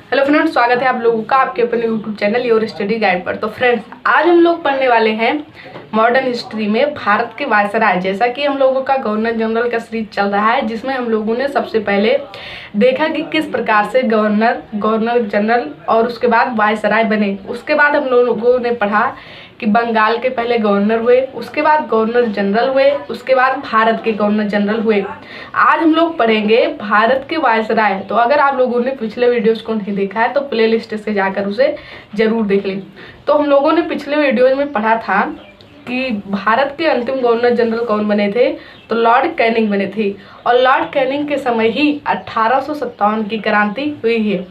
Hello friends, स्वागत है आप लोगों का आपके अपने YouTube channel your study guide पर। तो फ्रेंड्स, आज हम लोग पढ़ने वाले हैं मॉडर्न हिस्ट्री में भारत के वायसराय। जैसा कि हम लोगों का गवर्नर जनरल का सीरीज चल रहा है, जिसमें हम लोगों ने सबसे पहले देखा कि किस प्रकार से गवर्नर जनरल और उसके बाद वायसराय बने। उसके बाद हम लोगों ने पढ़ा कि बंगाल के पहले गवर्नर हुए, उसके बाद गवर्नर जनरल हुए, उसके बाद भारत के गवर्नर जनरल हुए। आज हम लोग पढ़ेंगे भारत के वायसराय। तो अगर आप लोगों ने पिछले वीडियोस को नहीं देखा है तो प्लेलिस्ट से जाकर उसे जरूर देख लें। तो हम लोगों ने पिछले वीडियो में पढ़ा था कि भारत के अंतिम गवर्नर जनरल कौन बने थे, तो लॉर्ड कैनिंग बने थे। और लॉर्ड कैनिंग के समय ही 1857 की क्रांति हुई है।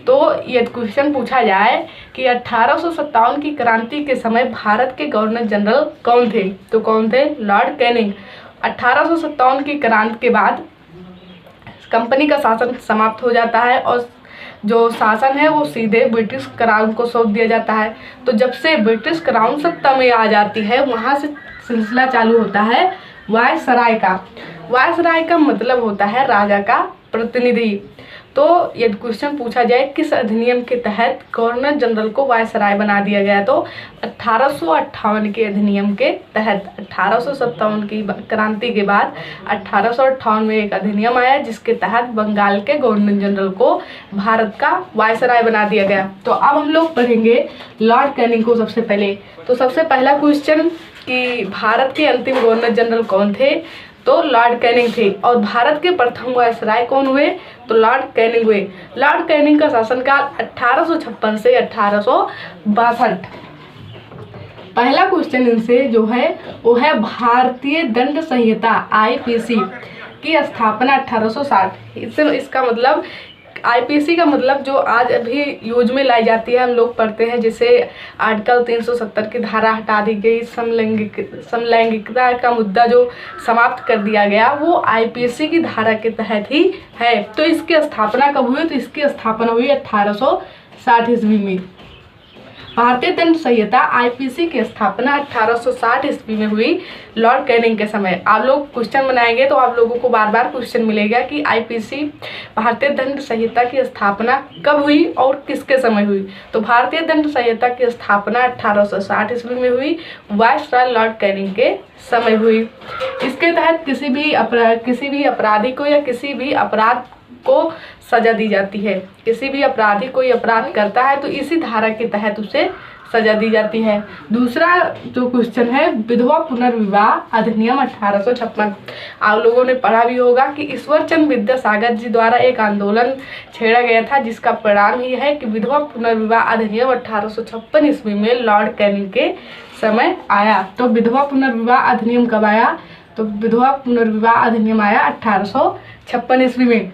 तो ये क्वेश्चन पूछा जाए कि 1857 की क्रांति के समय भारत के गवर्नर जनरल कौन थे, तो कौन थे? Lord Canning. 1857 की क्रांति के बाद कंपनी का शासन समाप्त हो जाता है और जो शासन है वो सीधे ब्रिटिश क्राउन को सौंप दिया जाता है। तो जब से ब्रिटिश क्राउन सत्ता में आ जाती है, वहाँ से सिलसिला चालू होता है वायसराय का। वायसराय का मतलब होता है राजा का प्रतिनिधि। तो यदि क्वेश्चन पूछा जाए किस अधिनियम के तहत गवर्नर जनरल को वायसराय बना दिया गया, तो 1858 के अधिनियम के तहत। 1857 की क्रांति के बाद 1858 में एक अधिनियम आया जिसके तहत बंगाल के गवर्नर जनरल को भारत का वायसराय बना दिया गया। तो अब हम लोग पढ़ेंगे लॉर्ड कैनिंग को सबसे पहले। तो सबसे पहला क्वेश्चन कि भारत के अंतिम गवर्नर जनरल कौन थे, तो लॉर्ड कैनिंग थे। और भारत के प्रथम वायसराय कौन हुए, तो लॉर्ड कैनिंग हुए। लॉर्ड कैनिंग का शासनकाल 1856 से 1862। पहला क्वेश्चन इनसे जो है वो है भारतीय दंड संहिता आईपीसी की स्थापना 1860। इसका मतलब आईपीसी का मतलब जो आज अभी यूज में लाई जाती है, हम लोग पढ़ते हैं, जैसे आर्टिकल 370 की धारा हटा दी गई, समलैंगिकता का मुद्दा जो समाप्त कर दिया गया, वो आईपीसी की धारा के तहत ही है। तो इसकी स्थापना कब हुई, तो इसकी स्थापना हुई 1860 ईस्वी में। भारतीय दंड संहिता आईपीसी की स्थापना 1860 ईस्वी में हुई लॉर्ड कैनिंग के समय। आप लोग क्वेश्चन बनाएंगे तो आप लोगों को बार बार क्वेश्चन मिलेगा कि आईपीसी भारतीय दंड संहिता की स्थापना कब हुई और किसके समय हुई। तो भारतीय दंड संहिता की स्थापना 1860 ईस्वी में हुई, वायसराय लॉर्ड कैनिंग के समय हुई। इसके तहत किसी भी अपराधी को या किसी भी अपराध को सजा दी जाती है। किसी भी अपराधी कोई अपराध करता है तो इसी धारा के तहत उसे सजा दी जाती है। दूसरा जो क्वेश्चन है विधवा पुनर्विवाह अधिनियम 1856। आप लोगों ने पढ़ा भी होगा कि ईश्वर चंद्र विद्यासागर जी द्वारा एक आंदोलन छेड़ा गया था, जिसका परिणाम ही है कि विधवा पुनर्विवाह अधिनियम 1856 ईस्वी में लॉर्ड कैनिंग के समय आया। तो विधवा पुनर्विवाह अधिनियम कब आया, तो विधवा पुनर्विवाह अधिनियम आया 1856 ईस्वी में।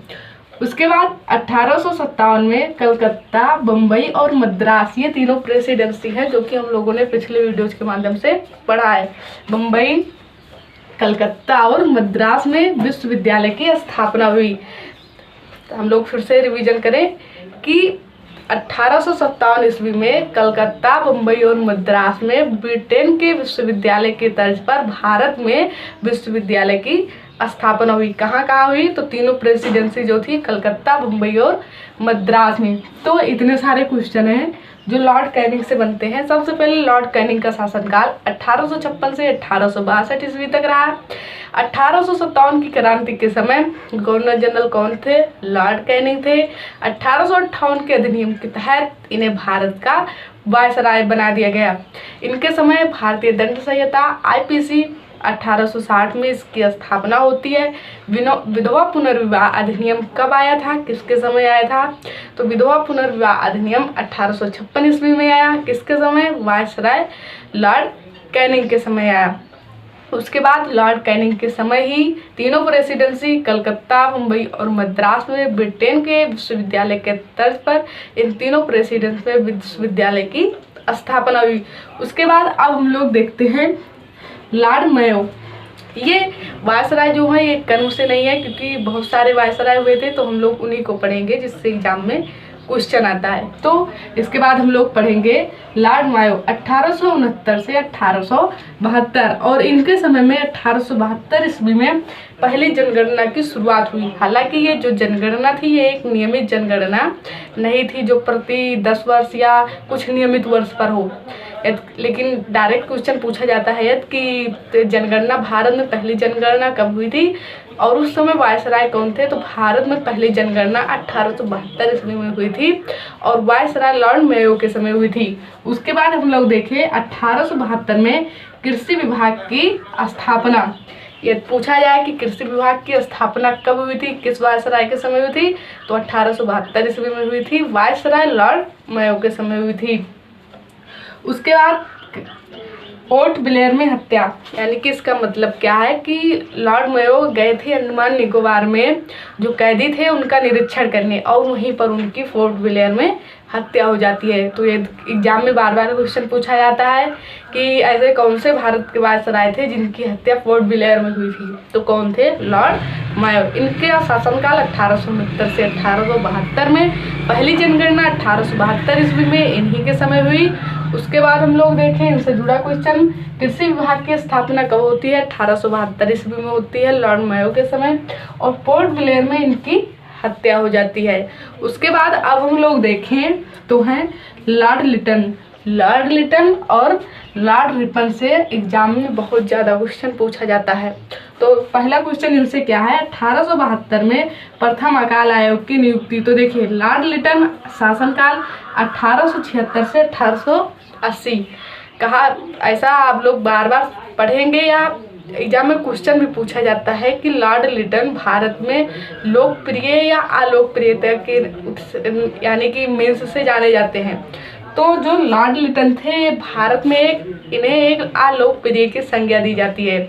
उसके बाद 1857 में कलकत्ता, बम्बई और मद्रास, ये तीनों प्रेसिडेंसी है जो कि हम लोगों ने पिछले वीडियोज के माध्यम से पढ़ा है। बम्बई, कलकत्ता और मद्रास में विश्वविद्यालय की स्थापना हुई। तो हम लोग फिर से रिवीजन करें कि 1857 ईस्वी में कलकत्ता, बम्बई और मद्रास में ब्रिटेन के विश्वविद्यालय के तर्ज पर भारत में विश्वविद्यालय की स्थापना हुई। कहाँ हुई, तो तीनों प्रेसिडेंसी जो थी कलकत्ता, बम्बई और मद्रास में। तो इतने सारे क्वेश्चन हैं जो लॉर्ड कैनिंग से बनते हैं। सबसे पहले लॉर्ड कैनिंग का शासनकाल 1856 से 1862 ईस्वी तक रहा। 1857 की क्रांति के समय गवर्नर जनरल कौन थे, लॉर्ड कैनिंग थे। 1858 के अधिनियम के तहत इन्हें भारत का वायसराय बना दिया गया। इनके समय भारतीय दंड संहिता आईपीसी 1860 में इसकी स्थापना होती है। विधवा पुनर्विवाह अधिनियम कब आया था, किसके समय आया था, तो विधवा पुनर्विवाह अधिनियम 1856 ईस्वी में आया। किसके समय, वायसराय लॉर्ड कैनिंग के समय आया। उसके बाद लॉर्ड कैनिंग के समय ही तीनों प्रेसिडेंसी कलकत्ता, मुंबई और मद्रास में ब्रिटेन के विश्वविद्यालय के तर्ज पर इन तीनों प्रेसिडेंसी में विश्वविद्यालय की स्थापना हुई। उसके बाद अब हम लोग देखते हैं लॉर्ड मेयो। ये वायसराय जो है ये कर्म से नहीं है, क्योंकि बहुत सारे वायसराय हुए थे, तो हम लोग उन्हीं को पढ़ेंगे जिससे एग्जाम में क्वेश्चन आता है। तो इसके बाद हम लोग पढ़ेंगे लॉर्ड मायो 1869 से 1872, और इनके समय में 1872 ईस्वी में पहली जनगणना की शुरुआत हुई। हालांकि ये जो जनगणना थी ये एक नियमित जनगणना नहीं थी जो प्रति 10 वर्ष या कुछ नियमित वर्ष पर हो, लेकिन डायरेक्ट क्वेश्चन पूछा जाता है कि जनगणना भारत में पहली जनगणना कब हुई थी और उस समय वायसराय कौन थे। तो भारत में पहली जनगणना 1872 ईस्वी में हुई थी और वायसराय लॉर्ड मेयो के समय हुई थी। उसके बाद हम लोग देखें 1872 में कृषि विभाग की स्थापना। ये पूछा जाए कि कृषि विभाग की स्थापना कब हुई थी, किस वायसराय के समय हुई थी, तो 1872 ईस्वी में हुई थी, वायसराय लॉर्ड मेयो के समय हुई थी। उसके बाद पोर्ट ब्लेयर में हत्या, यानी कि इसका मतलब क्या है कि लॉर्ड मेयो गए थे अंडमान निकोबार में जो कैदी थे उनका निरीक्षण करने और वहीं पर उनकी पोर्ट ब्लेयर में हत्या हो जाती है। तो ये एग्जाम में बार बार क्वेश्चन पूछा जाता है कि ऐसे कौन से भारत के वायसराय थे जिनकी हत्या पोर्ट ब्लेयर में हुई थी, तो कौन थे, लॉर्ड मेयो। इनके शासनकाल 1869 से 1872 में, पहली जनगणना 1872 ईस्वी में इन्हीं के समय हुई। उसके बाद हम लोग देखें इनसे जुड़ा क्वेश्चन, कृषि विभाग की स्थापना कब होती है, 1872 ईस्वी में होती है लॉर्ड मेयो के समय, और पोर्ट ब्लेयर में इनकी हत्या हो जाती है। उसके बाद अब हम लोग देखें तो हैं लॉर्ड लिटन। लॉर्ड लिटन और लॉर्ड रिपन से एग्जाम में बहुत ज़्यादा क्वेश्चन पूछा जाता है। तो पहला क्वेश्चन इनसे क्या है, 1872 में प्रथम अकाल आयोग की नियुक्ति। तो देखिए लॉर्ड लिटन शासनकाल 1876 से 1880, कहा ऐसा आप लोग बार बार पढ़ेंगे या एग्जाम में क्वेश्चन भी पूछा जाता है कि लॉर्ड लिटन भारत में लोकप्रिय या अलोकप्रियता के यानी कि मीन्स से जाने जाते हैं। तो जो लॉर्ड लिटन थे भारत में इन्हें एक अलोकप्रिय की संज्ञा दी जाती है।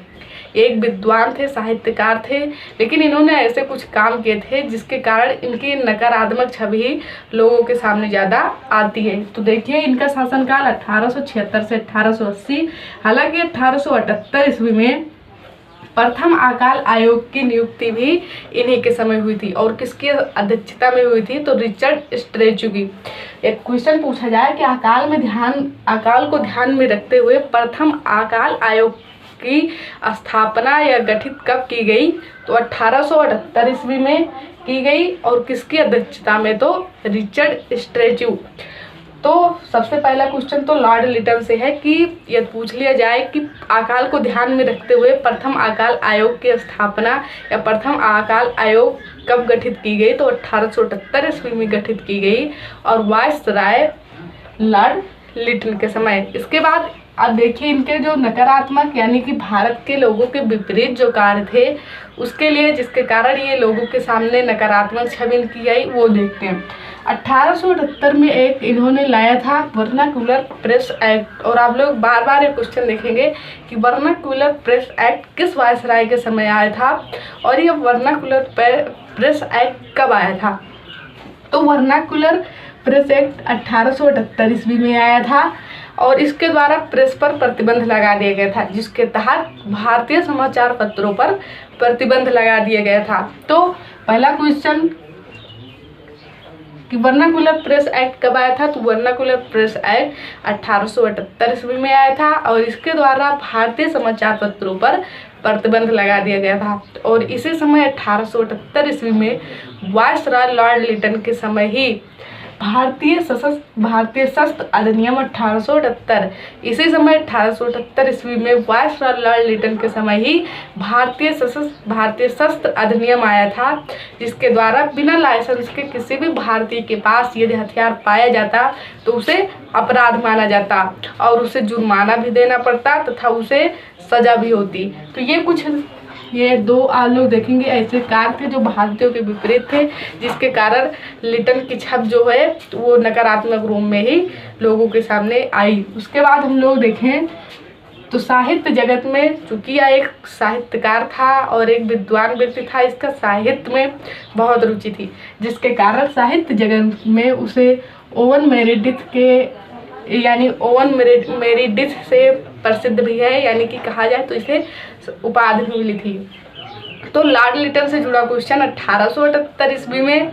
एक विद्वान थे, साहित्यकार थे, लेकिन इन्होंने ऐसे कुछ काम किए थे जिसके कारण इनकी नकारात्मक छवि लोगों के सामने ज़्यादा आती है। तो देखिए इनका शासनकाल 1876 से 1880। हालांकि 1878 ईस्वी में प्रथम अकाल आयोग की नियुक्ति भी इन्हीं के समय हुई थी और किसकी अध्यक्षता में हुई थी, तो रिचर्ड स्ट्रेचू की। एक क्वेश्चन पूछा जाए कि अकाल को ध्यान में रखते हुए प्रथम अकाल आयोग की स्थापना या गठित कब की गई, तो 1878 ईस्वी में की गई और किसकी अध्यक्षता में, तो रिचर्ड स्ट्रेचू। तो सबसे पहला क्वेश्चन तो लॉर्ड लिटन से है कि यह पूछ लिया जाए कि अकाल को ध्यान में रखते हुए प्रथम अकाल आयोग की स्थापना या प्रथम अकाल आयोग कब गठित की गई, तो 1878 ईस्वी में गठित की गई और वायसराय लॉर्ड लिटन के समय। इसके बाद अब देखिए इनके जो नकारात्मक यानी कि भारत के लोगों के विपरीत जो कार्य थे उसके लिए जिसके कारण ये लोगों के सामने नकारात्मक छवि इनकी आई वो देखते हैं। 1878 में एक इन्होंने लाया था वर्नाकुलर प्रेस एक्ट, और आप लोग बार बार ये क्वेश्चन देखेंगे कि वर्नाकुलर प्रेस एक्ट किस वायसराय के समय आया था और ये वर्नाकुलर प्रेस एक्ट कब आया था। तो वर्नाकुलर प्रेस एक्ट 1878 ईस्वी में आया था और इसके द्वारा प्रेस पर प्रतिबंध लगा दिया गया था, जिसके तहत भारतीय समाचार पत्रों पर प्रतिबंध लगा दिया गया था। तो पहला क्वेश्चन कि वर्नाकुलर प्रेस एक्ट कब आया था, तो वर्नाकुलर प्रेस एक्ट 1878 ईस्वी में आया था और इसके द्वारा भारतीय समाचार पत्रों पर प्रतिबंध लगा दिया गया था। और इसी समय 1878 ईस्वी में वायसराय लॉर्ड लिटन के समय ही भारतीय शस्त्र अधिनियम 1878, इसी समय 1878 ईस्वी में वायसराय लॉर्ड लिटन के समय ही भारतीय शस्त्र अधिनियम आया था, जिसके द्वारा बिना लाइसेंस के किसी भी भारतीय के पास यदि हथियार पाया जाता तो उसे अपराध माना जाता और उसे जुर्माना भी देना पड़ता तथा उसे सजा भी होती। तो ये दो आप लोग देखेंगे ऐसे कार्य थे जो भारतीयों के विपरीत थे, जिसके कारण लिटन की छवि जो है वो नकारात्मक रूप में ही लोगों के सामने आई। उसके बाद हम लोग देखें तो साहित्य जगत में, चूँकि यह एक साहित्यकार था और एक विद्वान व्यक्ति था, इसका साहित्य में बहुत रुचि थी, जिसके कारण साहित्य जगत में उसे ओवन मेरिडिथ से प्रसिद्ध भी है, यानी कि कहा जाए तो इसे उपाधि मिली थी। तो लॉर्ड लिटन से जुड़ा क्वेश्चन 1878 ईस्वी में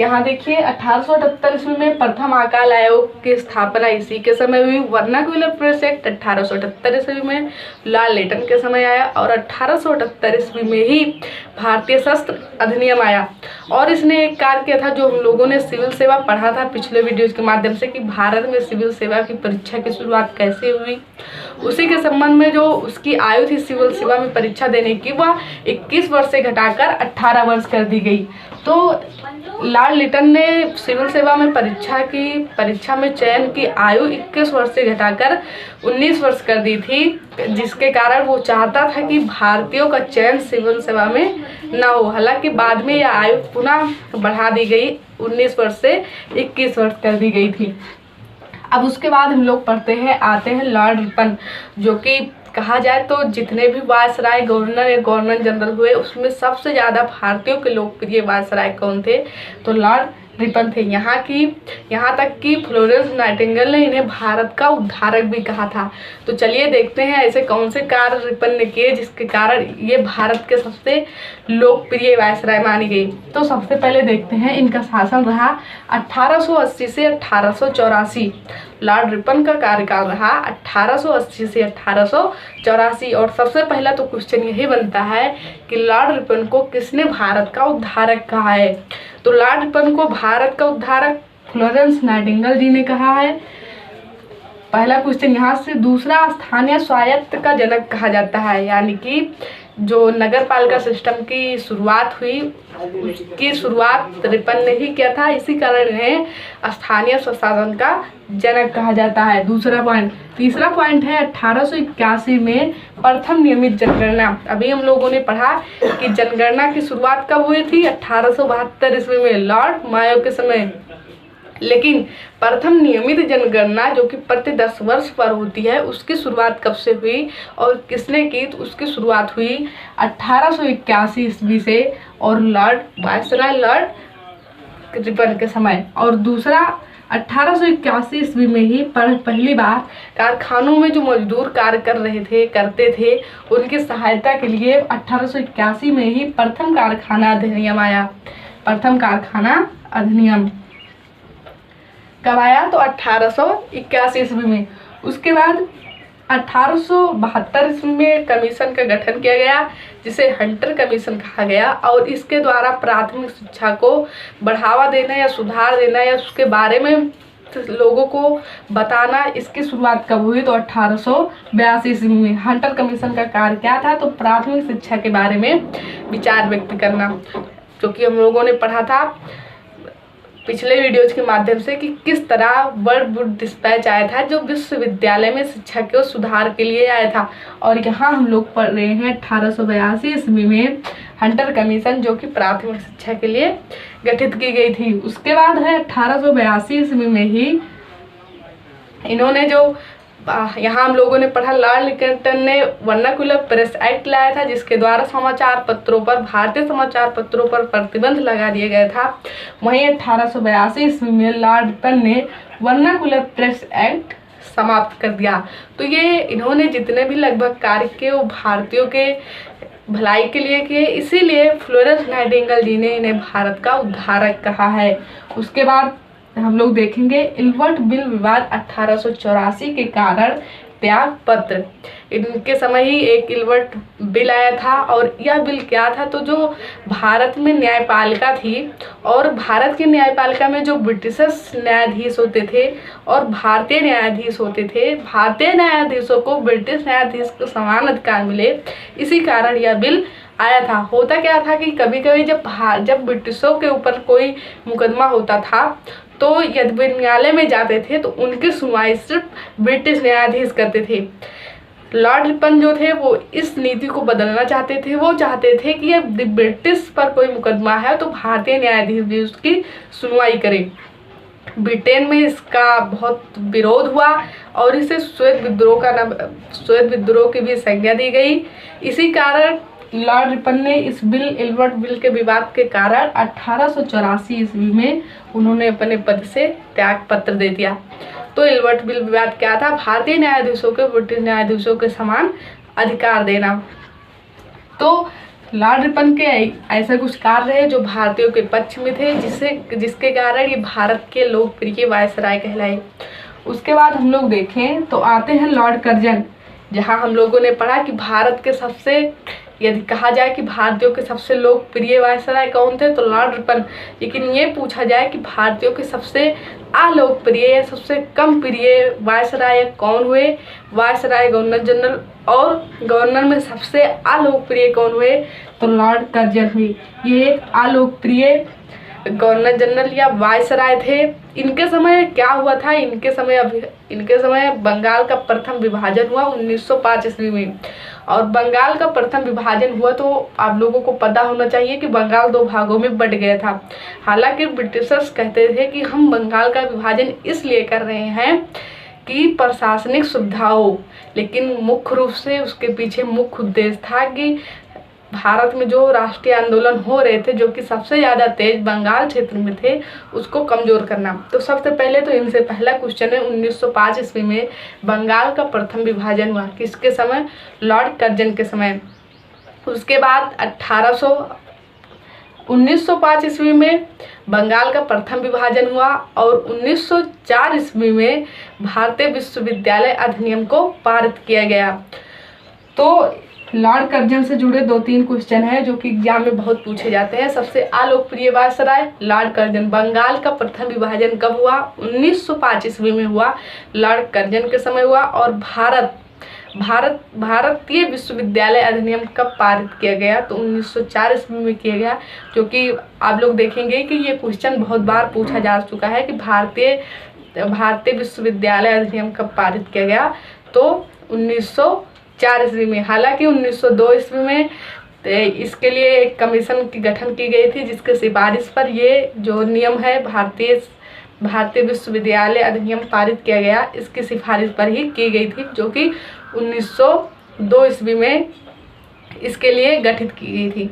यहाँ देखिए 1878 ईस्वी में प्रथम अकाल आयोग की स्थापना इसी के समय हुई। वर्नाक्युलर प्रेस एक्ट 1878 ईस्वी में लॉर्ड लेटन के समय आया और 1878 ईस्वी में ही भारतीय शस्त्र अधिनियम आया। और इसने एक कार्य किया था जो हम लोगों ने सिविल सेवा पढ़ा था पिछले वीडियोज के माध्यम से, कि भारत में सिविल सेवा की परीक्षा की शुरुआत कैसे हुई, उसी के संबंध में जो उसकी आयु थी सिविल सेवा में परीक्षा देने की, वह 21 वर्ष से घटाकर 18 वर्ष कर दी गई। तो लॉर्ड लिटन ने सिविल सेवा में परीक्षा में चयन की आयु 21 वर्ष से घटाकर 19 वर्ष कर दी थी, जिसके कारण वो चाहता था कि भारतीयों का चयन सिविल सेवा में ना हो। हालांकि बाद में यह आयु पुनः बढ़ा दी गई, 19 वर्ष से 21 वर्ष कर दी गई थी। अब उसके बाद हम लोग आते हैं लॉर्ड रिपन, जो कि कहा जाए तो जितने भी वायसराय गवर्नर या गवर्नर जनरल हुए उसमें सबसे ज़्यादा भारतीयों के लोकप्रिय वायसराय कौन थे, तो लॉर्ड रिपन थे। यहाँ तक कि फ्लोरेंस नाइटिंगेल ने इन्हें भारत का उद्धारक भी कहा था। तो चलिए देखते हैं ऐसे कौन से कार्य रिपन ने किए जिसके कारण ये भारत के सबसे लोकप्रिय वायसराय मानी गई। तो सबसे पहले देखते हैं इनका शासन रहा 1880 से 1884। लॉर्ड रिपन का कार्यकाल रहा 1880 से 1884। और सबसे पहला तो क्वेश्चन यही बनता है कि लॉर्ड रिपन को किसने भारत का उद्धारक कहा है, तो लॉर्ड रिपन को भारत का उद्धारक फ्लोरेंस नाइटिंगेल जी ने कहा है, पहला क्वेश्चन यहाँ से। दूसरा, स्थानीय स्वायत्त का जनक कहा जाता है, यानी कि जो नगर पालिका सिस्टम की शुरुआत हुई उसकी शुरुआत रिपन ने ही किया था, इसी कारण इन्हें स्थानीय स्वशासन का जनक कहा जाता है। दूसरा पॉइंट। तीसरा पॉइंट है 1881 में प्रथम नियमित जनगणना। अभी हम लोगों ने पढ़ा कि जनगणना की शुरुआत कब हुई थी, 1872 ईस्वी में लॉर्ड मायो के समय। लेकिन प्रथम नियमित जनगणना जो कि प्रति 10 वर्ष पर होती है, उसकी शुरुआत कब से हुई और किसने की, तो उसकी शुरुआत हुई 1881 ईस्वी से और लॉर्ड रिपन के समय। और दूसरा, 1881 ईस्वी में ही पहली बार कारखानों में जो मजदूर कार्य करते थे उनकी सहायता के लिए 1881 में ही प्रथम कारखाना अधिनियम आया। प्रथम कारखाना अधिनियम कब आया, तो 1881 ईस्वी में। उसके बाद 1872 ईस्वी में कमीशन का गठन किया गया जिसे हंटर कमीशन कहा गया, और इसके द्वारा प्राथमिक शिक्षा को बढ़ावा देना या सुधार देना या उसके बारे में लोगों को बताना, इसकी शुरुआत कब हुई, तो 1882 ईस्वी में। हंटर कमीशन का कार्य क्या था, तो प्राथमिक शिक्षा के बारे में विचार व्यक्त करना, जो कि हम लोगों ने पढ़ा था पिछले वीडियोज के माध्यम से कि किस तरह वर्ल्ड बुक डिस्पैच आया था जो विश्वविद्यालय में शिक्षा के सुधार के लिए आया था। और यहाँ हम लोग पढ़ रहे हैं 1882 ईस्वी में हंटर कमीशन, जो कि प्राथमिक शिक्षा के लिए गठित की गई थी। उसके बाद है 1882 ईस्वी में ही इन्होंने जो यहाँ हम लोगों ने पढ़ा लॉर्ड लिटन ने वर्नाक्युलर प्रेस एक्ट लाया था, जिसके द्वारा भारतीय समाचार पत्रों पर प्रतिबंध लगा दिया गया था। वहीं 1882 ईस्वी में लॉर्ड लिटन ने वर्नाक्युलर प्रेस एक्ट समाप्त कर दिया। तो ये इन्होंने जितने भी लगभग कार्य किए वो भारतीयों के भलाई के लिए किए, इसीलिए फ्लोरेंस नाइटिंगेल जी ने इन्हें भारत का उद्धारक कहा है। उसके बाद हम लोग देखेंगे इल्बर्ट बिल विवाद 1884 के कारण त्याग पत्र। इनके समय ही एक इल्बर्ट बिल आया था, और यह बिल क्या था, तो जो भारत में न्यायपालिका थी और भारत की न्यायपालिका में जो ब्रिटिश न्यायाधीश होते थे और भारतीय न्यायाधीश होते थे, भारतीय न्यायाधीशों को ब्रिटिश न्यायाधीश को समान अधिकार मिले, इसी कारण यह बिल आया था। होता क्या था कि कभी कभी जब ब्रिटिशों के ऊपर कोई मुकदमा होता था तो यदि वे न्यायालय में जाते थे तो उनकी सुनवाई सिर्फ ब्रिटिश न्यायाधीश करते थे। लॉर्ड रिपन जो थे वो इस नीति को बदलना चाहते थे। वो चाहते थे कि यदि ब्रिटिश पर कोई मुकदमा है तो भारतीय न्यायाधीश भी उसकी सुनवाई करें। ब्रिटेन में इसका बहुत विरोध हुआ और इसे श्वेत विद्रोह की भी संज्ञा दी गई। इसी कारण लॉर्ड रिपन ने इस इल्बर्ट बिल के विवाद के कारण 1884 ईस्वी में उन्होंने अपने पद से त्याग पत्र दे दिया। तो इल्बर्ट बिल विवाद क्या था, भारतीय न्यायाधीशों के ब्रिटिश न्यायाधीशों के समान अधिकार देना। तो लॉर्ड रिपन के ऐसे कुछ कार्य है जो भारतीयों के पक्ष में थे, जिसके कारण ये भारत के लोकप्रिय वायसराय कहलाए। उसके बाद हम लोग देखें तो आते हैं लॉर्ड कर्जन, जहां हम लोगों ने पढ़ा कि भारत के सबसे, यदि कहा जाए कि भारतीयों के सबसे लोकप्रिय वायसराय कौन थे तो लॉर्ड रिपन। लेकिन ये पूछा जाए कि भारतीयों के सबसे अलोकप्रिय या सबसे कम प्रिय वायसराय कौन हुए, वायसराय गवर्नर जनरल, और गवर्नर में सबसे अलोकप्रिय कौन हुए तो लॉर्ड कर्जन हुए। ये एक अलोकप्रिय गवर्नर जनरल या वायसराय थे। इनके समय क्या हुआ था, इनके समय बंगाल का प्रथम विभाजन हुआ 1905 ईस्वी में। और बंगाल का प्रथम विभाजन हुआ तो आप लोगों को पता होना चाहिए कि बंगाल 2 भागों में बंट गया था। हालांकि ब्रिटिशर्स कहते थे कि हम बंगाल का विभाजन इसलिए कर रहे हैं कि प्रशासनिक सुविधा हो, लेकिन मुख्य रूप से उसके पीछे मुख्य उद्देश्य था कि भारत में जो राष्ट्रीय आंदोलन हो रहे थे, जो कि सबसे ज़्यादा तेज बंगाल क्षेत्र में थे, उसको कमज़ोर करना। तो सबसे पहले तो इनसे पहला क्वेश्चन है 1905 ईस्वी में बंगाल का प्रथम विभाजन हुआ किसके समय, लॉर्ड कर्जन के समय। उसके बाद 1905 ईस्वी में बंगाल का प्रथम विभाजन हुआ और 1904 ईस्वी में भारतीय विश्वविद्यालय अधिनियम को पारित किया गया। तो लॉर्ड कर्जन से जुड़े 2-3 क्वेश्चन हैं जो कि एग्जाम में बहुत पूछे जाते हैं। सबसे अलोकप्रिय वायसराय लॉर्ड कर्जन। बंगाल का प्रथम विभाजन कब हुआ, 1905 ईस्वी में हुआ, लॉर्ड कर्जन के समय हुआ। और भारतीय विश्वविद्यालय अधिनियम कब पारित किया गया तो 1904 ईस्वी में किया गया। जो कि आप लोग देखेंगे कि ये क्वेश्चन बहुत बार पूछा जा चुका है कि भारतीय विश्वविद्यालय अधिनियम कब पारित किया गया तो 1904 ईस्वी में। हालांकि 1902 ईस्वी में इसके लिए एक कमीशन की गठन की गई थी, जिसके सिफारिश पर ये जो नियम है भारतीय विश्वविद्यालय अधिनियम पारित किया गया, इसकी सिफारिश पर ही की गई थी, जो कि 1902 ईस्वी में इसके लिए गठित की गई थी।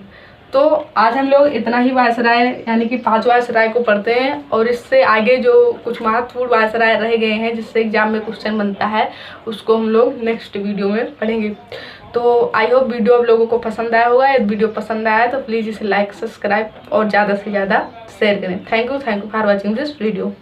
तो आज हम लोग इतना ही वायसराय यानी कि 5 वायसराय को पढ़ते हैं, और इससे आगे जो कुछ महत्वपूर्ण वायसराय रह गए हैं जिससे एग्जाम में क्वेश्चन बनता है, उसको हम लोग नेक्स्ट वीडियो में पढ़ेंगे। तो आई होप वीडियो आप लोगों को पसंद आया होगा। यदि वीडियो पसंद आया तो प्लीज़ इसे लाइक, सब्सक्राइब और ज़्यादा से ज़्यादा शेयर करें। Thank you for watching this video.